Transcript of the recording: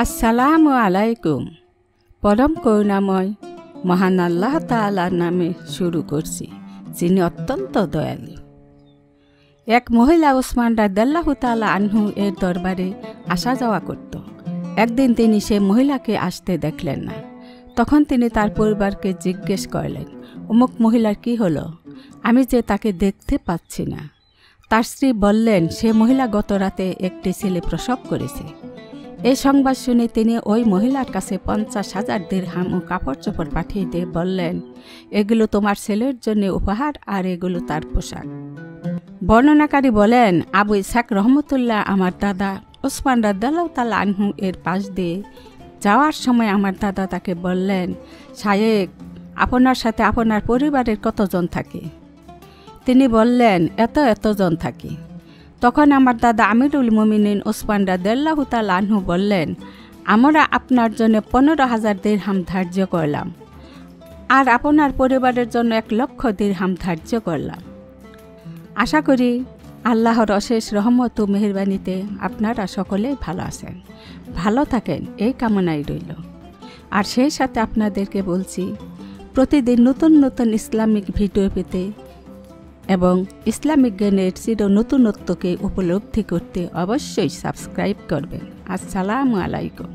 আসসালামু আলাইকুম। পরম করুণাময় মহান আল্লাহ তাআলার নামে শুরু করছি, যিনি অত্যন্ত দয়ালু। এক মহিলা ওসমান রাদিয়াল্লাহু তাআলা আনহু এর দরবারে আসা যাওয়া করত। একদিন তিনি সে মহিলাকে আসতে দেখলেন না। তখন তিনি তার পরিবারকে জিজ্ঞেস করলেন, অমুক মহিলার কি হলো? আমি যে তাকে দেখতে পাচ্ছি না। তার স্ত্রী বললেন, সে মহিলা গত রাতে একটি ছেলে প্রসব করেছে। এই সংবাদ শুনে তিনি ওই মহিলার কাছে 50,000 দিরহাম ও কাপড় চোপড় পাঠিয়ে দিয়ে বললেন, এগুলো তোমার ছেলের জন্য উপহার আর এগুলো তার পোশাক। বর্ণনাকারী বলেন, আবু ইসহাক রহমতুল্লাহ আমার দাদা ওসমান রাদিয়াল্লাহু তাআলা আনহু এর পাশ দিয়ে যাওয়ার সময় আমার দাদা তাকে বললেন, শায়েখ, আপনার সাথে আপনার পরিবারের কতজন থাকে? তিনি বললেন, এতজন থাকি। তখন আমার দাদা আমিরুল মুমিনিন ওসমান রাদিয়াল্লাহু তাআলা আনহু বললেন, আমরা আপনার জন্য 15,000 দিরহাম ধার্য করলাম, আর আপনার পরিবারের জন্য 1,00,000 দিরহাম ধার্য করলাম। আশা করি আল্লাহর অশেষ রহমত ও মেহেরবানিতে আপনারা সকলেই ভালো আছেন, ভালো থাকেন এই কামনাই রইল। আর সেই সাথে আপনাদেরকে বলছি, প্রতিদিন নতুন নতুন ইসলামিক ভিডিও পেতে এবং ইসলামিক জ্ঞানের চির নতুনত্বকে উপলব্ধি করতে অবশ্যই সাবস্ক্রাইব করবেন। আসসালামু আলাইকুম।